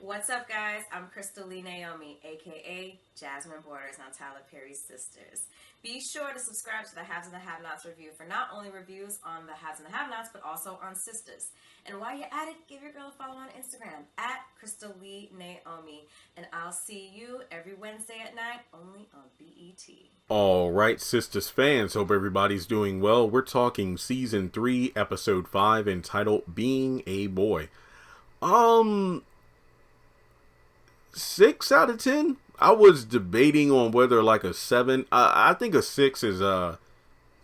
What's up, guys? I'm Crystal Lee Naomi, aka Jasmine Borders on Tyler Perry's Sisters. Be sure to subscribe to the Haves and the Have-Nots review for not only reviews on the Haves and the Have-Nots, but also on Sisters. And while you're at it, give your girl a follow on Instagram at Crystal Lee Naomi. And I'll see you every Wednesday at 9, only on BET. All right, Sistas fans, hope everybody's doing well. We're talking Season 3, Episode 5, entitled Being a Boy. 6 out of 10. I was debating on whether like a 7. I think a 6 is a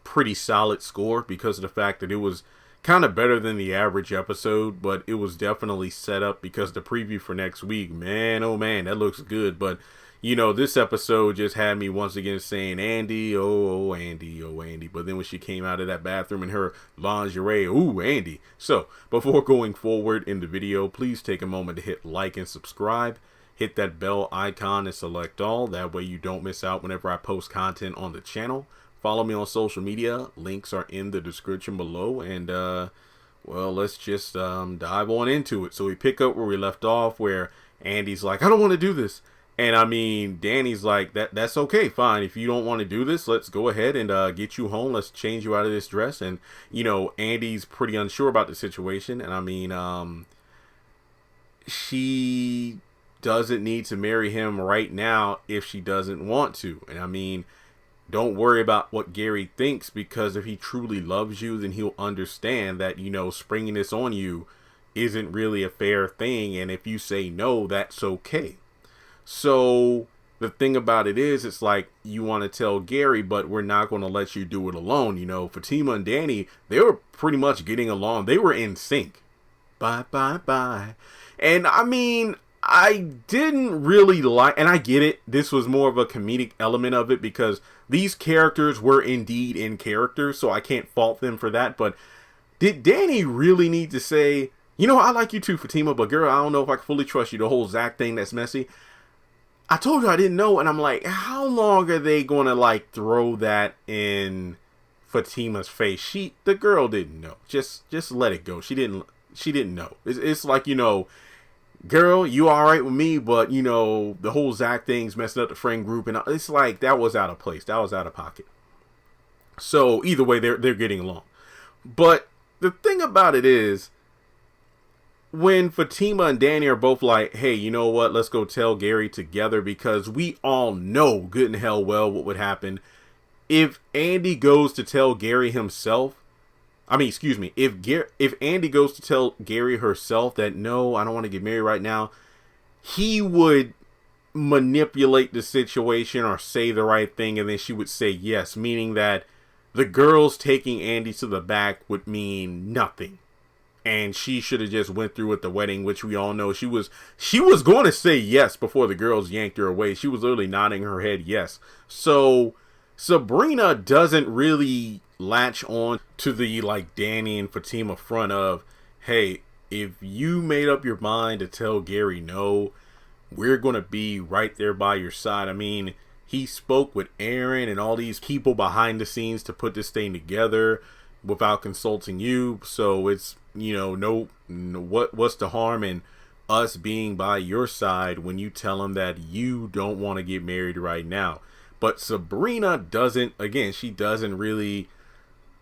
pretty solid score because of the fact that it was kind of better than the average episode, but it was definitely set up because the preview for next week, man, oh man, that looks good. But you know, this episode just had me once again saying, Andy, oh, Andy, oh, Andy. But then when she came out of that bathroom in her lingerie, ooh, Andy. So, before going forward in the video, please take a moment to hit like and subscribe. Hit that bell icon and select all. That way you don't miss out whenever I post content on the channel. Follow me on social media. Links are in the description below. And, well, let's just dive on into it. So we pick up where we left off, where Andy's like, I don't want to do this. And I mean, Danny's like, that's okay, fine. If you don't want to do this, let's go ahead and get you home. Let's change you out of this dress. And, you know, Andy's pretty unsure about the situation. And I mean, she doesn't need to marry him right now if she doesn't want to. And I mean, don't worry about what Gary thinks, because if he truly loves you, then he'll understand that, you know, springing this on you isn't really a fair thing. And if you say no, that's okay. So the thing about it is, it's like you want to tell Gary, but we're not going to let you do it alone. You know, Fatima and Danny, they were pretty much getting along. They were in sync. Bye, bye, bye. And I mean, I didn't really like, and I get it, this was more of a comedic element of it because these characters were indeed in character, so I can't fault them for that. But did Danny really need to say, you know, I like you too, Fatima, but girl, I don't know if I can fully trust you, the whole Zach thing, that's messy. I told you I didn't know, and I'm like, how long are they going to, like, throw that in Fatima's face? The girl didn't know. Just let it go. She didn't know. It's like, you know, girl, you all right with me, but, you know, the whole Zach thing's messing up the friend group, and it's like, that was out of place. That was out of pocket. So, either way, they're getting along. But the thing about it is, when Fatima and Danny are both like, hey, you know what, let's go tell Gary together, because we all know good and hell well what would happen if Andy goes to tell Gary himself. I mean, excuse me, if Andy goes to tell Gary herself that, no, I don't want to get married right now, he would manipulate the situation or say the right thing, and then she would say yes, meaning that the girls taking Andy to the back would mean nothing. And she should have just went through with the wedding, which we all know she was going to say yes before the girls yanked her away. She was literally nodding her head yes. So Sabrina doesn't really latch on to the, like, Danny and Fatima front of, hey, if you made up your mind to tell Gary no, we're going to be right there by your side. I mean, he spoke with Aaron and all these people behind the scenes to put this thing together without consulting you. So it's, you know, what's the harm in us being by your side when you tell him that you don't want to get married right now? But Sabrina doesn't, again, she doesn't really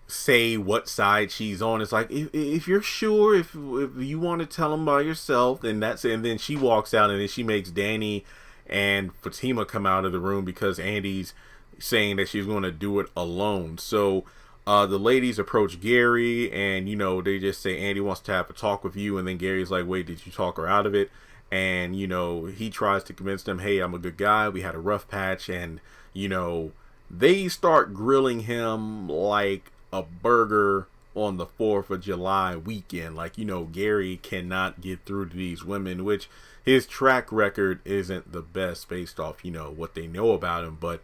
say what side she's on. It's like, if you're sure, if you want to tell him by yourself, then that's it. And then she walks out, and then she makes Danny and Fatima come out of the room because Andy's saying that she's going to do it alone. So the ladies approach Gary, and, you know, they just say, Andy wants to have a talk with you. And then Gary's like, wait, did you talk her out of it? And, you know, he tries to convince them, hey, I'm a good guy. We had a rough patch. And, you know, they start grilling him like a burger on the 4th of July weekend. Like, you know, Gary cannot get through to these women, which his track record isn't the best based off, you know, what they know about him. But,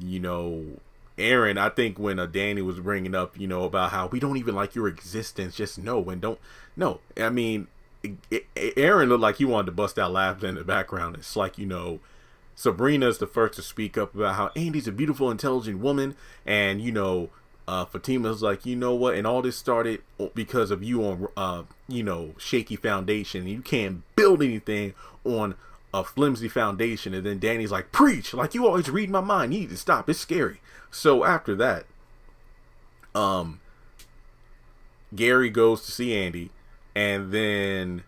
you know, Aaron, I think when Danny was bringing up, you know, about how we don't even like your existence, just no, and don't, no. I mean, Aaron looked like he wanted to bust out laughing in the background. It's like, you know, Sabrina's the first to speak up about how Andy's a beautiful, intelligent woman, and, you know, Fatima's like, you know what? And all this started because of you on, shaky foundation. You can't build anything on a flimsy foundation. And then Danny's like, preach, like you always read my mind. You need to stop. It's scary. So after that, Gary goes to see Andy, and then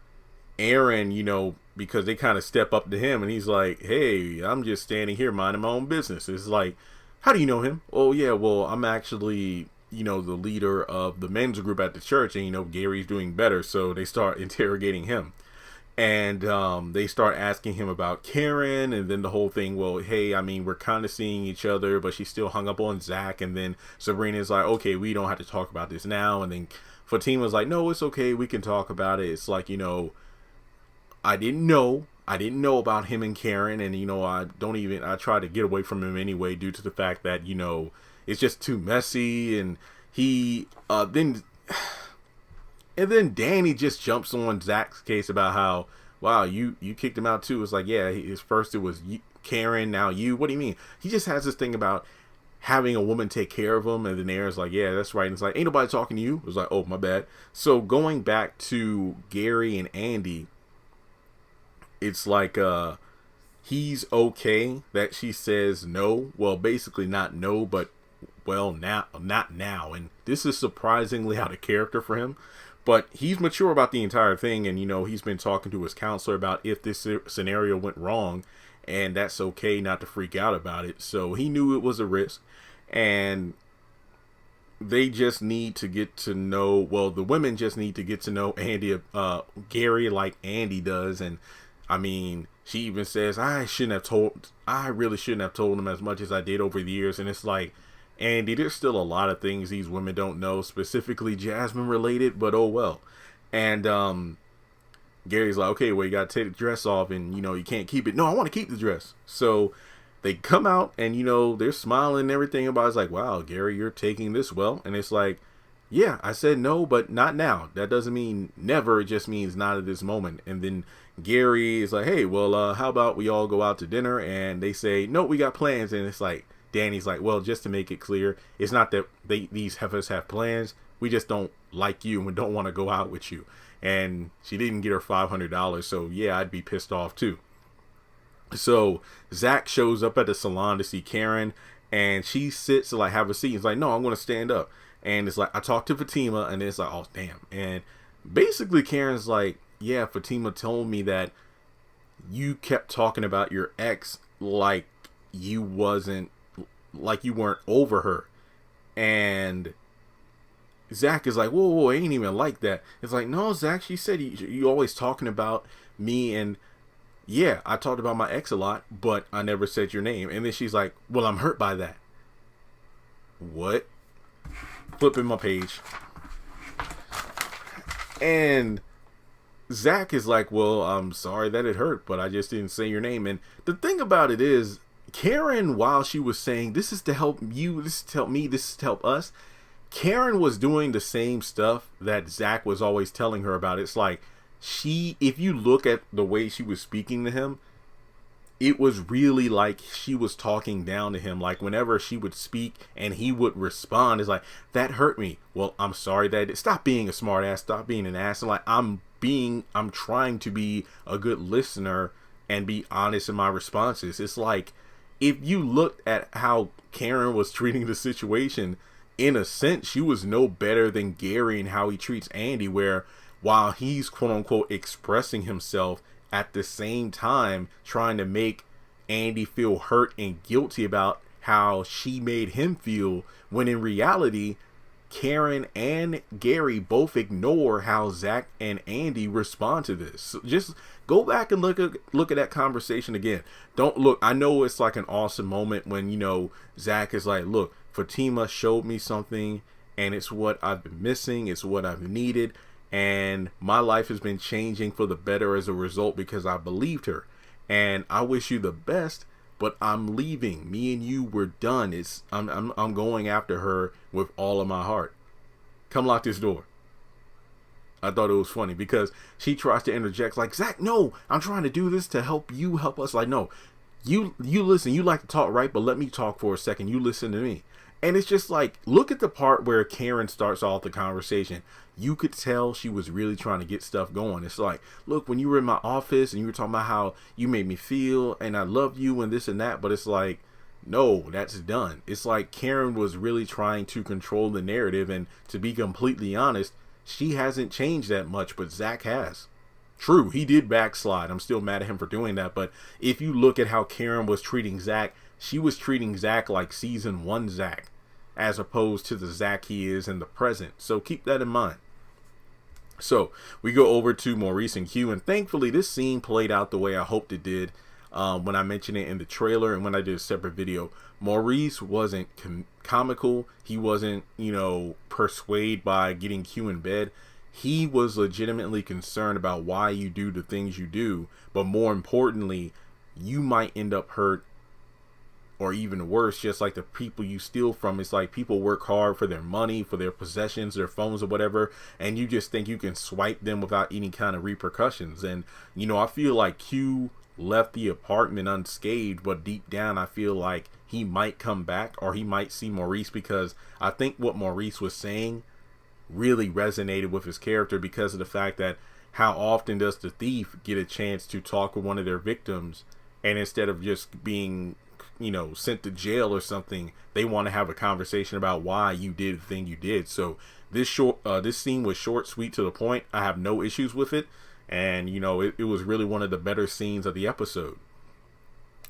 Aaron, because they kind of step up to him, and he's like, hey, I'm just standing here minding my own business. It's like, how do you know him? Oh, yeah, well, I'm actually, the leader of the men's group at the church, and, Gary's doing better. So they start interrogating him. And they start asking him about Karen, and then the whole thing, well, hey, I mean, we're kind of seeing each other, but she's still hung up on Zach. And then Sabrina's like, okay, we don't have to talk about this now. And then Fatima's like, no, it's okay, we can talk about it. It's like, I didn't know about him and Karen, and I try to get away from him anyway due to the fact that it's just too messy. And he then Danny just jumps on Zach's case about how, wow, you kicked him out too. It's like, yeah, first it was Karen, now you. What do you mean? He just has this thing about having a woman take care of him, and then Aaron's like, yeah, that's right. And it's like, ain't nobody talking to you. It was like, oh, my bad. So going back to Gary and Andy, it's like he's okay that she says no. Well, basically not no, but well, now, not now. And this is surprisingly out of character for him. But he's mature about the entire thing, and he's been talking to his counselor about if this scenario went wrong, and that's okay not to freak out about it. So he knew it was a risk, and they just need to get to know, well, the women just need to get to know Gary like Andy does. And I mean, she even says, I really shouldn't have told him as much as I did over the years. And it's like, Andy, there's still a lot of things these women don't know, specifically Jasmine related, but oh well. And Gary's like, okay, well, you gotta take the dress off, and you can't keep it. No, I want to keep the dress. So they come out, and they're smiling and everything. About it's like, wow, Gary, you're taking this well. And it's like, yeah, I said no, but not now. That doesn't mean never. It just means not at this moment. And then Gary is like, hey, well, how about we all go out to dinner? And they say, no, we got plans. And it's like, Danny's like, well, just to make it clear, it's not that these heifers have plans. We just don't like you and don't want to go out with you. And she didn't get her $500. So yeah, I'd be pissed off too. So Zach shows up at the salon to see Karen, and she sits to like have a seat. He's like, no, I'm going to stand up. And it's like, I talked to Fatima, and it's like, oh, damn. And basically Karen's like, yeah, Fatima told me that you kept talking about your ex like you weren't over her. And Zach is like, whoa, it ain't even like that. It's like, no, Zach, she said you always talking about me, and yeah, I talked about my ex a lot, but I never said your name. And then she's like, well, I'm hurt by that. What? Flipping my page. And Zach is like, well, I'm sorry that it hurt, but I just didn't say your name. And the thing about it is, Karen, while she was saying, this is to help you, this is to help me, this is to help us, Karen was doing the same stuff that Zach was always telling her about. It's like, if you look at the way she was speaking to him, it was really like she was talking down to him. Like whenever she would speak and he would respond, it's like, that hurt me. Well, I'm sorry that stop being a smart ass, stop being an ass. And like, I'm trying to be a good listener and be honest in my responses. It's like, if you looked at how Karen was treating the situation, in a sense, she was no better than Gary and how he treats Andy, where while he's quote unquote expressing himself, at the same time trying to make Andy feel hurt and guilty about how she made him feel, when in reality, Karen and Gary both ignore how Zach and Andy respond to this. So just go back and look at that conversation again. Don't look. I know it's like an awesome moment when, Zach is like, look, Fatima showed me something, and it's what I've been missing. It's what I've needed. And my life has been changing for the better as a result because I believed her. And I wish you the best, but I'm leaving. Me and you, we're done. I'm going after her with all of my heart. Come lock this door. I thought it was funny because she tries to interject like, Zach, no, I'm trying to do this to help you, help us. Like, no, you listen, you like to talk, right? But let me talk for a second. You listen to me. And it's just like, look at the part where Karen starts off the conversation. You could tell she was really trying to get stuff going. It's like, look, when you were in my office and you were talking about how you made me feel and I love you and this and that. But it's like, no, that's done. It's like Karen was really trying to control the narrative. And to be completely honest, she hasn't changed that much, but Zach has. True, he did backslide. I'm still mad at him for doing that. But if you look at how Karen was treating Zach, she was treating Zach like season 1 Zach, as opposed to the Zach he is in the present. So keep that in mind. So we go over to Maurice and Q, and thankfully this scene played out the way I hoped it did when I mentioned it in the trailer and when I did a separate video. Maurice wasn't comical. He wasn't, persuaded by getting Q in bed. He was legitimately concerned about why you do the things you do, but more importantly, you might end up hurt, or even worse, just like the people you steal from. It's like people work hard for their money, for their possessions, their phones or whatever, and you just think you can swipe them without any kind of repercussions. And, I feel like Q left the apartment unscathed, but deep down I feel like he might come back, or he might see Maurice, because I think what Maurice was saying really resonated with his character, because of the fact that how often does the thief get a chance to talk with one of their victims, and instead of just being sent to jail or something, they want to have a conversation about why you did the thing you did. So this scene was short, sweet, to the point. I have no issues with it, and it was really one of the better scenes of the episode.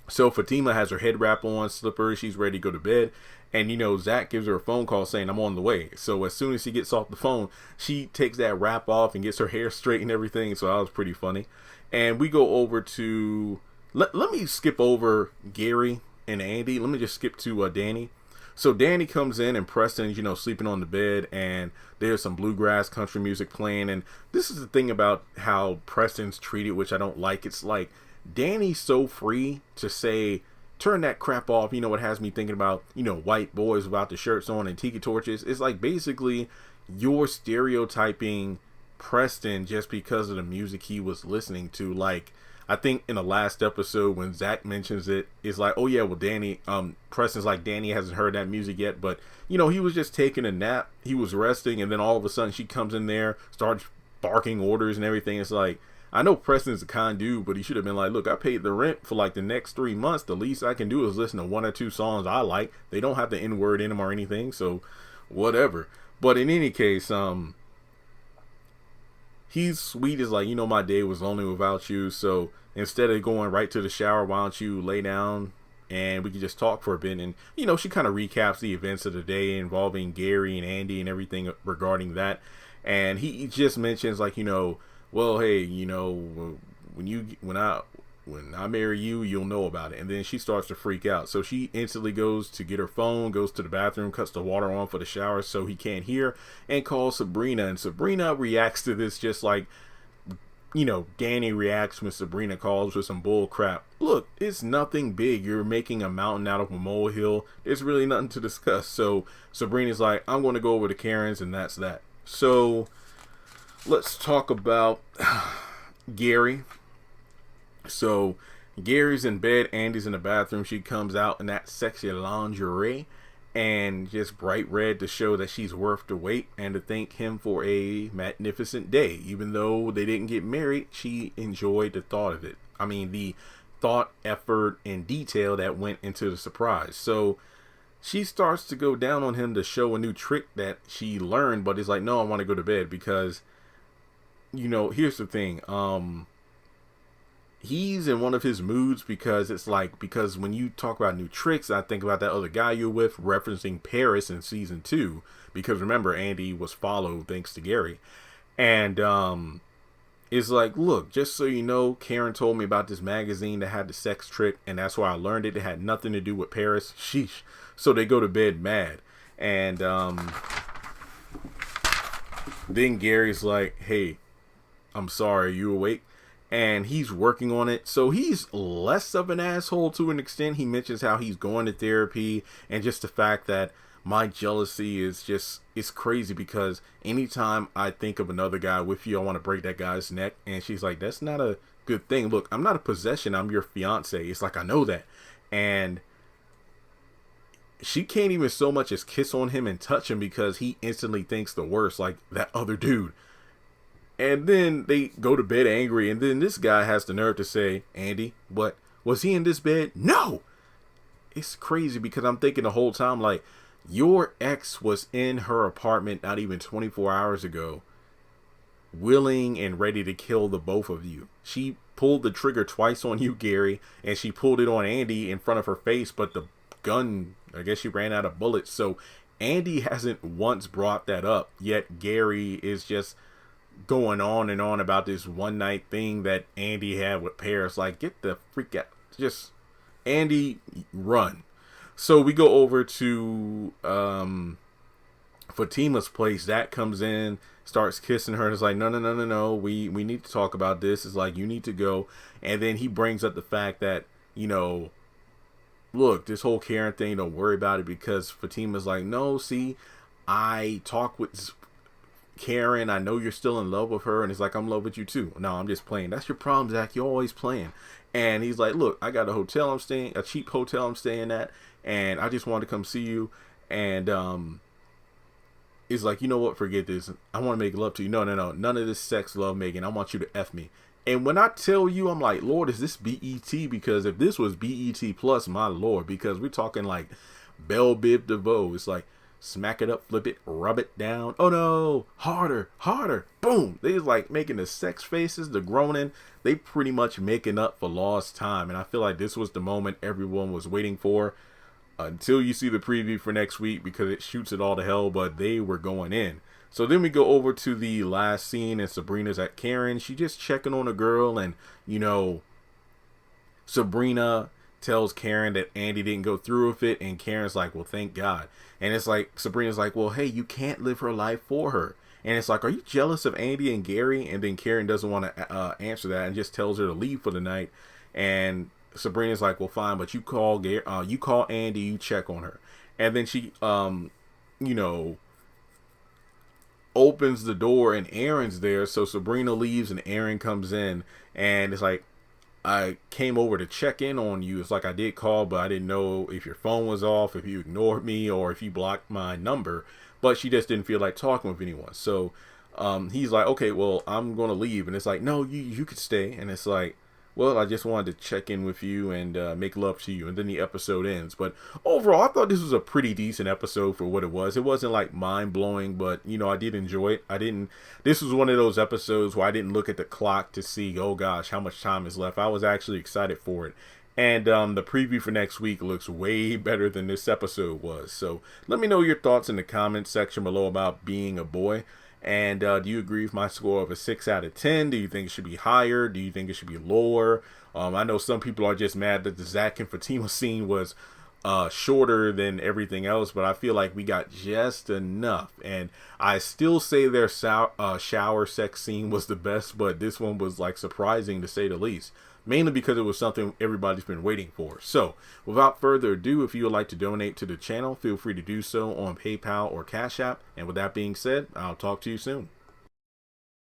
So Fatima has her head wrap on, slippers, she's ready to go to bed, and Zach gives her a phone call saying, I'm on the way. So as soon as she gets off the phone, she takes that wrap off and gets her hair straight and everything. So that was pretty funny. And we go over to let me skip over Gary and Andy. Let me just skip to Danny. So Danny comes in and Preston's, sleeping on the bed, and there's some bluegrass country music playing. And this is the thing about how Preston's treated, which I don't like. It's like Danny's so free to say, turn that crap off. What has me thinking about, white boys without the shirts on and tiki torches. It's like basically you're stereotyping Preston just because of the music he was listening to. Like, I think in the last episode when Zach mentions it, it's like, oh yeah, well Danny, Preston's like, Danny hasn't heard that music yet, but he was just taking a nap, he was resting, and then all of a sudden she comes in there, starts barking orders and everything. It's like, I know Preston's a kind dude, but he should have been like, look, I paid the rent for like the next 3 months. The least I can do is listen to 1 or 2 songs I like. They don't have the N-word in them or anything, so whatever. But in any case, he's sweet as like, my day was lonely without you. So instead of going right to the shower, why don't you lay down and we can just talk for a bit. And, she kind of recaps the events of the day involving Gary and Andy and everything regarding that. And he just mentions like, well, hey, when I marry you, you'll know about it. And then she starts to freak out. So she instantly goes to get her phone, goes to the bathroom, cuts the water on for the shower so he can't hear, and calls Sabrina. And Sabrina reacts to this just like, Danny reacts when Sabrina calls with some bull crap. Look, it's nothing big. You're making a mountain out of a molehill. There's really nothing to discuss. So Sabrina's like, I'm going to go over to Karen's, and that's that. So let's talk about Gary. So Gary's in bed, Andy's in the bathroom. She comes out in that sexy lingerie and just bright red to show that she's worth the wait and to thank him for a magnificent day. Even though they didn't get married, she enjoyed the thought of it. I mean, the thought, effort, and detail that went into the surprise. So she starts to go down on him to show a new trick that she learned, but it's like, no, I want to go to bed because, here's the thing. He's in one of his moods because when you talk about new tricks, I think about that other guy you're with, referencing Paris in season 2, because remember, Andy was followed thanks to Gary. And it's like, look, just so you know, Karen told me about this magazine that had the sex trick, and that's why I learned it. It had nothing to do with Paris. Sheesh. So they go to bed mad. And then Gary's like, hey, I'm sorry, are you awake? And he's working on it. So he's less of an asshole to an extent. He mentions how he's going to therapy, and just the fact that my jealousy is just, it's crazy because anytime I think of another guy with you, I want to break that guy's neck. And she's like, that's not a good thing. Look, I'm not a possession. I'm your fiance. It's like, I know that. And she can't even so much as kiss on him and touch him because he instantly thinks the worst, like that other dude. And then they go to bed angry, and then this guy has the nerve to say, Andy, what? Was he in this bed? No! It's crazy because I'm thinking the whole time, like, your ex was in her apartment not even 24 hours ago, willing and ready to kill the both of you. She pulled the trigger twice on you, Gary, and she pulled it on Andy in front of her face, but the gun, I guess she ran out of bullets. So Andy hasn't once brought that up, yet Gary is just going on and on about this one night thing that Andy had with Paris. Like, get the freak out. Just, Andy, run. So we go over to Fatima's place. That comes in, starts kissing her. It's like, no. We need to talk about this. It's like, you need to go. And then he brings up the fact that, you know, look, this whole Karen thing, don't worry about it, because Fatima's like, no, see, I talk with Karen, I know you're still in love with her. And it's like, I'm in love with you too. No, I'm just playing. That's your problem, Zach. You're always playing. And he's like, look, I got a cheap hotel I'm staying at, and I just wanted to come see you. And he's like, you know what, forget this. I want to make love to you. No, none of this sex love making. I want you to F me. And when I tell you, I'm like, Lord, is this BET? Because if this was BET plus, my Lord, because we're talking like Belle Biv DeVoe. It's like, smack it up, flip it, rub it down. Oh no, harder, boom. They was like making the sex faces, the groaning. They pretty much making up for lost time. And I feel like this was the moment everyone was waiting for, until you see the preview for next week, because it shoots it all to hell, but they were going in. So then we go over to the last scene, and Sabrina's at Karen. She just checking on a girl, and, you know, Sabrina tells Karen that Andy didn't go through with it, and Karen's like, well, thank God. And it's like, Sabrina's like, well, hey, you can't live her life for her. And it's like, are you jealous of Andy and Gary? And then Karen doesn't want to answer that and just tells her to leave for the night. And Sabrina's like, well, fine, but you call Andy, you check on her. And then she, you know, opens the door, and Aaron's there. So Sabrina leaves and Aaron comes in, and it's like, I came over to check in on you. It's like, I did call, but I didn't know if your phone was off, if you ignored me, or if you blocked my number. But she just didn't feel like talking with anyone. So he's like, okay, well, I'm going to leave. And it's like, no, you could stay. And it's like, well, I just wanted to check in with you and make love to you. And then the episode ends. But overall, I thought this was a pretty decent episode for what it was. It wasn't like mind blowing, but, you know, I did enjoy it. This was one of those episodes where I didn't look at the clock to see, oh gosh, how much time is left. I was actually excited for it. And the preview for next week looks way better than this episode was. So let me know your thoughts in the comments section below about Being a Boy. And do you agree with my score of a 6 out of 10? Do you think it should be higher? Do you think it should be lower? I know some people are just mad that the Zach and Fatima scene was shorter than everything else, but I feel like we got just enough. And I still say their shower sex scene was the best, but this one was like surprising to say the least. Mainly because it was something everybody's been waiting for. So, without further ado, if you would like to donate to the channel, feel free to do so on PayPal or Cash App. And with that being said, I'll talk to you soon.